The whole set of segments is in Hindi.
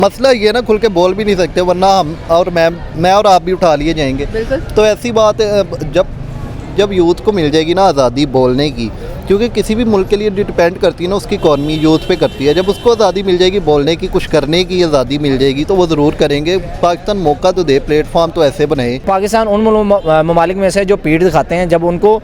मसला ये ना खुल के बोल भी नहीं सकते, वरना हम और मैं और आप भी उठा लिए जाएंगे। तो ऐसी बात जब यूथ को मिल जाएगी ना आज़ादी बोलने की, क्योंकि किसी भी मुल्क के लिए डिपेंड करती है ना उसकी इकॉनमी यूथ पे करती है। जब उसको आज़ादी मिल जाएगी बोलने की, कुछ करने की आज़ादी मिल जाएगी तो वो ज़रूर करेंगे। पाकिस्तान मौका तो दे, प्लेटफॉर्म तो ऐसे बनाए। पाकिस्तान उन ममालिक में से जो पीठ दिखाते हैं, जब उनको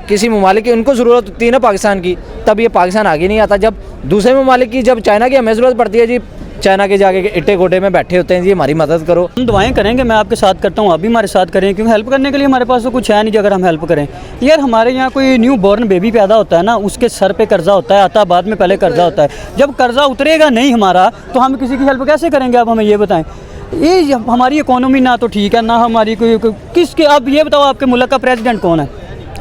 किसी ममालिक की उनको ज़रूरत होती है ना पाकिस्तान की, तब ये पाकिस्तान आगे नहीं आता। जब दूसरे ममालिक की, जब चाइना की हमें ज़रूरत पड़ती है जी, चाइना के जाके इट्टे गोटे में बैठे होते हैं जी हमारी मदद करो। हम दुआएं करेंगे, मैं आपके साथ करता हूँ, आप भी हमारे साथ करें, क्योंकि हेल्प करने के लिए हमारे पास तो कुछ है नहीं जो अगर हम हेल्प करें। यार हमारे यहाँ कोई न्यू बॉर्न बेबी पैदा होता है ना, उसके सर पे कर्जा होता है, आता बाद में पहले कर्जा होता है। जब कर्जा उतरेगा नहीं हमारा तो हम किसी की हेल्प कैसे करेंगे? आप हमें ये बताएं। ये हमारी इकोनॉमी ना तो ठीक है, ना हमारी कोई किसके, आप ये बताओ आपके मुल्क का प्रेसिडेंट कौन है?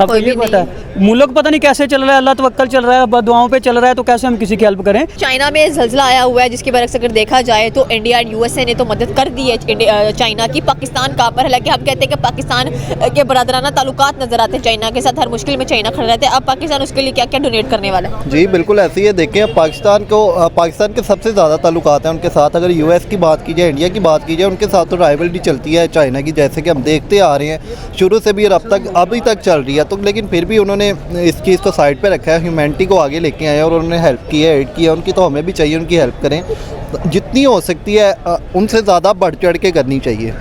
आपको ये पता है? मुल्क पता नहीं कैसे चल रहा है, अल्लाह तवक्कल चल रहा है, बदुआओं पे चल रहा है, तो कैसे हम किसी की हेल्प करें? चाइना में ज़ल्ज़ला आया हुआ है जिसकी बरक्स अगर देखा जाए तो इंडिया एंड यूएसए ने तो मदद कर दी है चाइना की। पाकिस्तान का पर हालांकि हम कहते हैं कि पाकिस्तान के बरादराना ताल्लुकात नजर आते हैं चाइना के साथ, हर मुश्किल में चाइना खड़ा रहता है। अब पाकिस्तान उसके लिए क्या क्या डोनेट करने वाला है? जी बिल्कुल ऐसे ही है। देखें अब पाकिस्तान के सबसे ज़्यादा ताल्लुकात हैं उनके साथ। अगर यूएस की बात की जाए, इंडिया की बात की जाए, उनके साथ तो राइवलरी चलती है चाइना की, जैसे कि हम देखते आ रहे हैं शुरू से भी और अभी तक चल रही है। तो लेकिन फिर भी उन्होंने इस चीज़ को साइड पे रखा है, ह्यूमैनिटी को आगे लेके आए और उन्होंने हेल्प की है, एड किया उनकी। तो हमें भी चाहिए उनकी हेल्प करें, जितनी हो सकती है उनसे ज़्यादा बढ़ चढ़ के करनी चाहिए।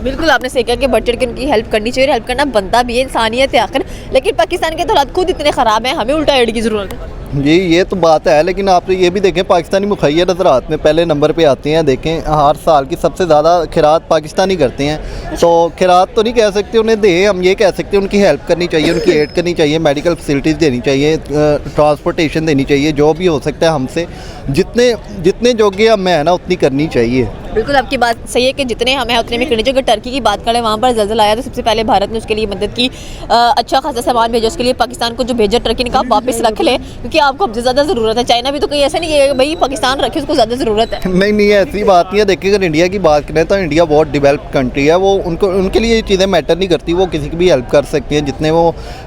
बिल्कुल आपने सही कहा कि बढ़ चढ़ के उनकी हेल्प करनी चाहिए, हेल्प करना बनता भी है, इंसानियत है आखिर। लेकिन पाकिस्तान के तो हालात खुद इतने ख़राब हैं, हमें उल्टा एड की ज़रूरत है। जी ये तो बात है, लेकिन आप ये भी देखें पाकिस्तानी मुखैर हज़रात में पहले नंबर पे आते हैं। देखें हर साल की सबसे ज़्यादा खिरात पाकिस्तानी करते हैं। तो खिरात तो नहीं कह सकते उन्हें दें, हम ये कह सकते हैं उनकी हेल्प करनी चाहिए, उनकी एड करनी चाहिए, मेडिकल फैसिलिटीज़ देनी चाहिए, ट्रांसपोर्टेशन देनी चाहिए, जो भी हो सकता है हमसे जितने योग्य हम है ना उतनी करनी चाहिए। बिल्कुल आपकी बात सही है कि जितने हमें उतने में करनी चाहिए। अगर टर्की की बात करें, वहाँ पर ज़ल्ज़ला आया तो सबसे पहले भारत ने उसके लिए मदद की, अच्छा खासा सामान भेजा उसके लिए। पाकिस्तान को जो भेजा टर्की ने कहा वापस रख ले, क्योंकि आपको अब ज़्यादा ज़रूरत है। चाइना भी तो कहीं ऐसा नहीं है भाई पाकिस्तान रखे, उसको ज़्यादा ज़रूरत है। नहीं ऐसी बात नहीं है। देखिए अगर इंडिया की बात करें तो इंडिया बहुत डेवलप्ड कंट्री है, वो उनके लिए ये चीज़ें मैटर नहीं करती, वो किसी की भी हेल्प कर सकती हैं। जितने वो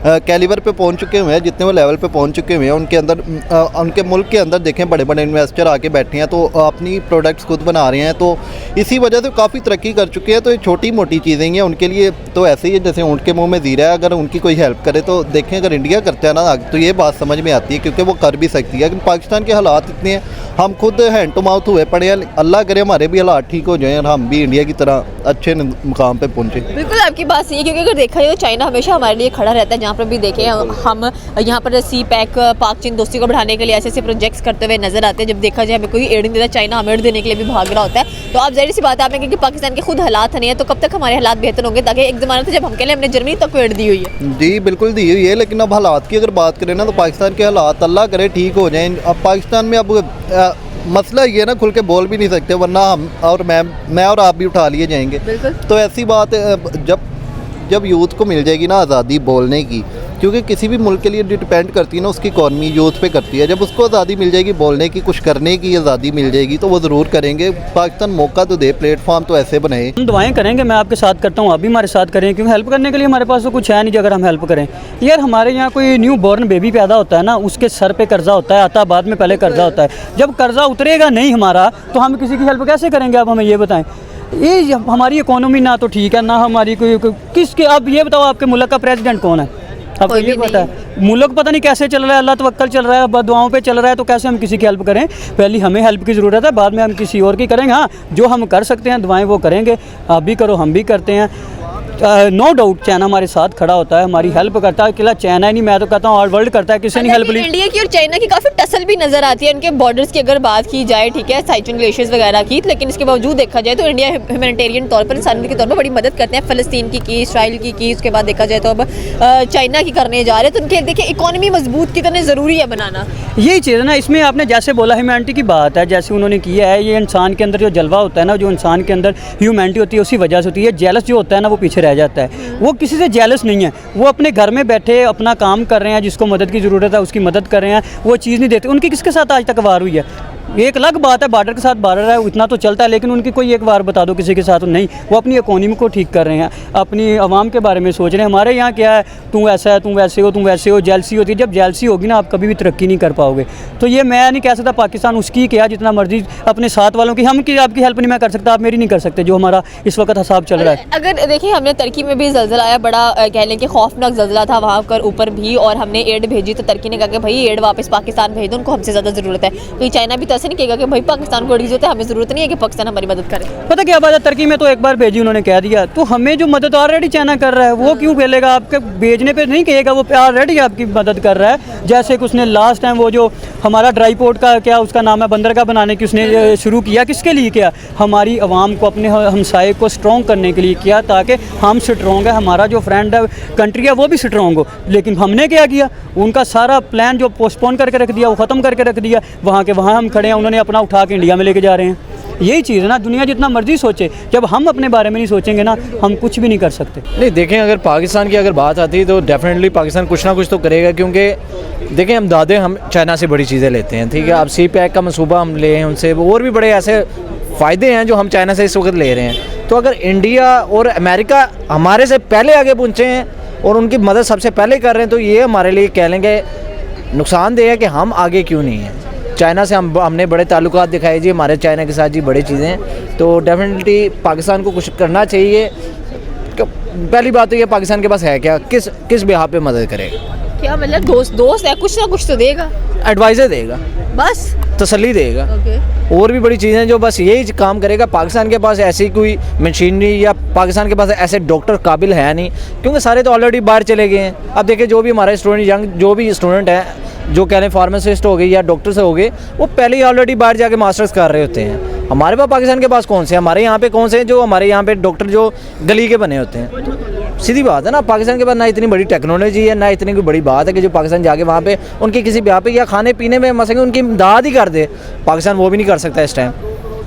कैलिबर पे पहुँच चुके हुए हैं, जितने वो लेवल पे पहुँच चुके हुए हैं, उनके अंदर उनके मुल्क के अंदर देखें बड़े बड़े इन्वेस्टर आके बैठे हैं, तो अपनी प्रोडक्ट्स खुद बना रहे हैं, तो इसी वजह से काफ़ी तरक्की कर चुके हैं। तो ये छोटी मोटी चीज़ें हैं उनके लिए, तो ऐसे ही है जैसे ऊँट के मुंह में जीरा है। अगर उनकी कोई हेल्प करे तो देखें अगर इंडिया करता है ना तो ये बात समझ में आती है, क्योंकि वो कर भी सकती है। लेकिन पाकिस्तान के हालात इतने हैं, हम खुद हैंड टू माउथ हुए पड़े हैं। अल्लाह करे हमारे भी हालात ठीक हो जाएं और हम भी इंडिया की तरह अच्छे मुकाम पे पहुँचे। बिल्कुल आपकी बात सही है, क्योंकि अगर देखा जाए तो चाइना हमेशा हमारे लिए खड़ा रहता है। जहाँ पर भी देखें हम यहाँ पर सी पैक पाक चीन दोस्ती को बढ़ाने के लिए ऐसे प्रोजेक्ट्स करते हुए नजर आते हैं। जब देखा जाए हमें कोई एड नहीं देता, चाइना हमें एड देने के लिए भी भाग रहा होता है। तो आप जाहिर सी बात है आपने, क्योंकि पाकिस्तान के खुद हालात नहीं है, तो कब तक हमारे हालात बेहतर होंगे? ताकि एक ज़माना था जब हम के लिए हमने जर्मनी तक को एड दी हुई है। जी बिल्कुल दी हुई है, लेकिन अब हालात की अगर बात करें ना तो पाकिस्तान के हालात अल्लाह करे ठीक हो जाएं। अब पाकिस्तान में अब मसला ये ना खुल के बोल भी नहीं सकते, वरना हम और मैं और आप भी उठा लिए जाएंगे। तो ऐसी बात जब यूथ को मिल जाएगी ना आज़ादी बोलने की, क्योंकि किसी भी मुल्क के लिए डिपेंड करती है ना उसकी इकॉनमी यूथ पे करती है। जब उसको आज़ादी मिल जाएगी बोलने की, कुछ करने की आज़ादी मिल जाएगी तो वो ज़रूर करेंगे। पाकिस्तान मौका तो दे, प्लेटफॉर्म तो ऐसे बनाए। हम दुआएं करेंगे, मैं आपके साथ करता हूँ, आप भी हमारे साथ करें, क्योंकि हेल्प करने के लिए हमारे पास तो कुछ है नहीं जो अगर हम हेल्प करें। यार हमारे यहाँ कोई न्यू बॉर्न बेबी पैदा होता है ना, उसके सर पे कर्जा होता है, आता बाद में पहले कर्जा होता है। जब कर्जा उतरेगा नहीं हमारा तो हम किसी की हेल्प कैसे करेंगे? आप हमें ये बताएं। ये हमारी इकोनॉमी ना तो ठीक है, ना हमारी कोई किसके, आप ये बताओ आपके मुल्क का प्रेसिडेंट कौन है? आपको ये पता है? मुल्क पता नहीं कैसे चल रहा है, अल्लाह तवक्कल चल रहा है, बदुआओं पे चल रहा है, तो कैसे हम किसी की हेल्प करें? पहले हमें हेल्प की ज़रूरत है, बाद में हम किसी और की करेंगे। हाँ जो हम कर सकते हैं दुआएं वो करेंगे, आप भी करो हम भी करते हैं। नो डाउट चाइना हमारे साथ खड़ा होता है, हमारी हेल्प करता है। अकेला चाइना ही नहीं, मैं तो कहता हूँ ऑल वर्ल्ड करता है, किसी ने हेल्प ली। इंडिया की और चाइना की काफ़ी टसल भी नजर आती है उनके बॉर्डर्स की अगर बात की जाए, ठीक है, साइचुन ग्लेशियर्स वगैरह की। लेकिन इसके बावजूद देखा जाए तो इंडिया ह्यूमैनिटेरियन तौर पर, इंसानियत के तौर पर बड़ी मदद करते हैं। फ़लस्तीन की, इसराइल की, उसके बाद देखा जाए तो अब चाइना की करने जा रहे हैं। तो उनके देखिए इकॉनमी मजबूत कितने ज़रूरी है बनाना, यही चीज़ है ना। इसमें आपने जैसे बोला ह्यूमैनिटी की बात है, जैसे उन्होंने किया है, ये इंसान के अंदर जो जलवा होता है ना, जो इंसान के अंदर ह्यूमैनिटी होती है उसी वजह से होती है। जेलस जो होता है ना वो पीछे रह जाता है, वो किसी से जेलस नहीं है, वो अपने घर में बैठे अपना काम कर रहे हैं, जिसको मदद की ज़रूरत है उसकी मदद कर रहे हैं, वो चीज़ नहीं देते। उनकी किसके साथ आज तक वार हुई है? एक अलग बात है, बॉर्डर के साथ बॉर्डर है, इतना तो चलता है, लेकिन उनकी कोई एक बार बता दो किसी के साथ नहीं, वो अपनी इकोनॉमी को ठीक कर रहे हैं, अपनी आवाम के बारे में सोच रहे हैं। हमारे यहाँ क्या है, तू ऐसा है, तू वैसे हो, तू वैसे हो, जेलसी होती है। जब जेलसी होगी ना, आप कभी भी तरक्की नहीं कर पाओगे। तो ये मैं नहीं कह सकता पाकिस्तान उसकी क्या, जितना मर्जी अपने साथ वालों की, हम की आपकी हेल्प नहीं मैं कर सकता, आप मेरी नहीं कर सकते, जो हमारा इस वक्त हिसाब चल रहा है। अगर देखिए, हमने तुर्की में भी जल्जला आया, बड़ा कह लें कि खौफनाक जल्जला था वहाँ पर ऊपर भी, और हमने एड भेजी तो तुर्की ने कहा कि भाई एड वापस पाकिस्तान भेज दो, उनको हमसे ज़्यादा ज़रूरत है। तो चाइना भी तो ऐसे नहीं कहेगा कि भाई पाकिस्तान को एड ज़रूरत है, हमें ज़रूरत नहीं है कि पाकिस्तान हमारी मदद करे। पता क्या बात है, तुर्की में तो एक बार भेजी उन्होंने कह दिया, तो हमें जो मदद ऑलरेडी चाइना कर रहा है वो क्यों भेजेगा, आपके भेजने पे नहीं कहेगा, वो ऑलरेडी आपकी मदद कर रहा है। जैसे कि उसने लास्ट टाइम वो जो हमारा ड्राई पोर्ट का क्या उसका नाम है, बंदरगाह बनाने की उसने शुरू किया, किसके लिए किया, हमारी आवाम को, अपने हमसाए को स्ट्रॉन्ग करने के लिए किया, ताकि हम स्ट्रॉन्ग है, हमारा जो फ्रेंड है कंट्री है वो भी स्ट्रॉन्ग हो। लेकिन हमने क्या किया, उनका सारा प्लान जो पोस्टपोन करके रख दिया, वो ख़त्म करके रख दिया, वहाँ के वहाँ हम खड़े हैं, उन्होंने अपना उठा के इंडिया में लेके जा रहे हैं। यही चीज़ है ना, दुनिया जितना मर्जी सोचे, जब हम अपने बारे में नहीं सोचेंगे ना, हम कुछ भी नहीं कर सकते। नहीं देखें, अगर पाकिस्तान की अगर बात आती है तो डेफिनेटली पाकिस्तान कुछ ना कुछ तो करेगा, क्योंकि देखें हम चाइना से बड़ी चीज़ें लेते हैं, ठीक है। अब सी पैक का मनसूबा हम ले हैं उनसे, और भी बड़े ऐसे फ़ायदे हैं जो हम चाइना से इस वक्त ले रहे हैं। तो अगर इंडिया और अमेरिका हमारे से पहले आगे पहुँचे हैं और उनकी मदद सबसे पहले कर रहे हैं, तो ये हमारे लिए कह लेंगे नुकसानदेह है कि हम आगे क्यों नहीं हैं। चाइना से हमने बड़े ताल्लुकात दिखाए जी, हमारे चाइना के साथ जी बड़ी चीज़ें हैं। तो डेफिनेटली पाकिस्तान को कुछ करना चाहिए। पहली बात तो ये, पाकिस्तान के पास है क्या, किस बिहाफ पे मदद करेगा, क्या मतलब दोस्त है, कुछ ना कुछ तो देगा, एडवाइज़र देगा, बस तसल्ली देगा। ओके। और भी बड़ी चीज़ें जो बस यही काम करेगा। पाकिस्तान के पास ऐसी कोई मशीनरी या पाकिस्तान के पास ऐसे डॉक्टर काबिल है नहीं, क्योंकि सारे तो ऑलरेडी बाहर चले गए हैं। अब देखिए, जो भी हमारे स्टूडेंट, यंग जो भी स्टूडेंट हैं, जो कह रहे हैं फार्मासिस्ट हो गए या डॉक्टर से हो गए, वो पहले ही ऑलरेडी बाहर जाके मास्टर्स कर रहे होते हैं। हमारे पास पाकिस्तान के पास कौन से, हमारे यहाँ पे कौन से हैं जो हमारे यहाँ पे डॉक्टर जो गली के बने होते हैं। सीधी बात है ना, पाकिस्तान के पास ना इतनी बड़ी टेक्नोलॉजी है, ना इतनी कोई बड़ी बात है कि जो पाकिस्तान जाके वहाँ पे उनकी किसी ब्याह पे या खाने पीने में मसले उनकी इमदाद ही कर दे। पाकिस्तान वो भी नहीं कर सकता इस टाइम।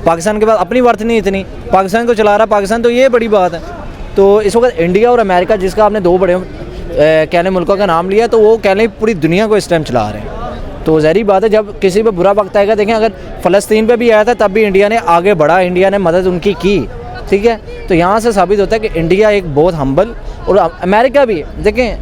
पाकिस्तान के पास अपनी वर्थ नहीं इतनी, पाकिस्तान को चला रहा पाकिस्तान, तो ये बड़ी बात है। तो इस वक्त इंडिया और अमेरिका, जिसका आपने दो बड़े कहने मुल्कों का नाम लिया, तो वो कहने पूरी दुनिया को इस टाइम चला रहे हैं। तो ज़ाहिर बात है, जब किसी पे बुरा वक्त आएगा, देखें अगर फ़लस्तीन पे भी आया था तब भी इंडिया ने आगे बढ़ा, इंडिया ने मदद उनकी की, ठीक है। तो यहाँ से साबित होता है कि इंडिया एक बहुत हम्बल, और अमेरिका भी देखें,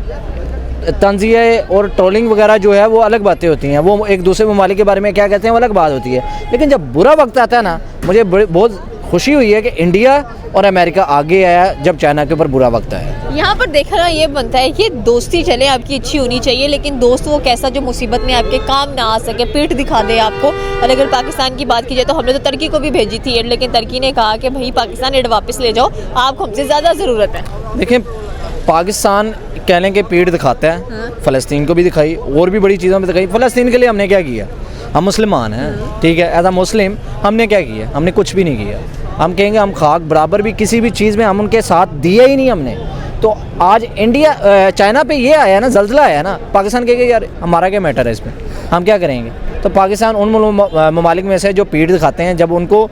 तंज़िए और ट्रोलिंग वगैरह जो है वो अलग बातें होती हैं, वो एक दूसरे ममालिक के बारे में क्या कहते हैं वो अलग बात होती है। लेकिन जब बुरा वक्त आता है ना, मुझे बहुत खुशी हुई है कि इंडिया और अमेरिका आगे आया जब चाइना के ऊपर बुरा वक्त आया। यहाँ पर देखना ये बनता है कि दोस्ती चले, आपकी अच्छी होनी चाहिए, लेकिन दोस्त वो कैसा जो मुसीबत में आपके काम ना आ सके, पीठ दिखा दे आपको। और अगर पाकिस्तान की बात की जाए तो हमने तो तुर्की को भी भेजी थी एड, लेकिन तुर्की ने कहा कि भाई पाकिस्तान एड वापस ले जाओ, आपको हमसे ज़्यादा ज़रूरत है। देखें, पाकिस्तान कहने के पीठ दिखाता है, फ़लस्तीन को भी दिखाई, और भी बड़ी चीज़ों में दिखाई। फ़लस्तीन के लिए हमने क्या किया, हम मुसलमान हैं, ठीक है, एज अ मुस्लिम हमने क्या किया, हमने कुछ भी नहीं किया। हम कहेंगे हम खाक बराबर भी किसी भी चीज़ में हम उनके साथ दिया ही नहीं हमने। तो आज इंडिया चाइना पे ये आया ना, जल्जला आया ना, पाकिस्तान कहेगा यार हमारा क्या मैटर है इसमें, हम क्या करेंगे। तो पाकिस्तान उन ममालिक में से जो पीठ दिखाते हैं, जब उनको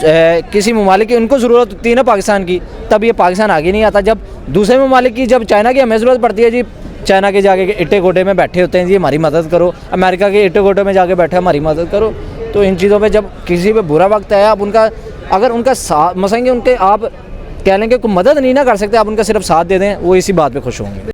किसी ममालिक की उनको ज़रूरत होती है ना पाकिस्तान की, तब ये पाकिस्तान आगे नहीं आता। जब दूसरे ममालिक की, जब चाइना की हमें ज़रूरत पड़ती है जी, चाइना के जाके इट्टे गोटे में बैठे होते हैं जी, हमारी मदद करो। अमेरिका के इट्टे गोटे में जाके बैठे, हमारी मदद करो। तो इन चीज़ों पे जब किसी पे बुरा वक्त आया, आप उनका अगर उनका साथ मसेंगे, उनके आप कह लेंगे कोई मदद नहीं ना कर सकते, आप उनका सिर्फ साथ दे दें, वो इसी बात पे खुश होंगे।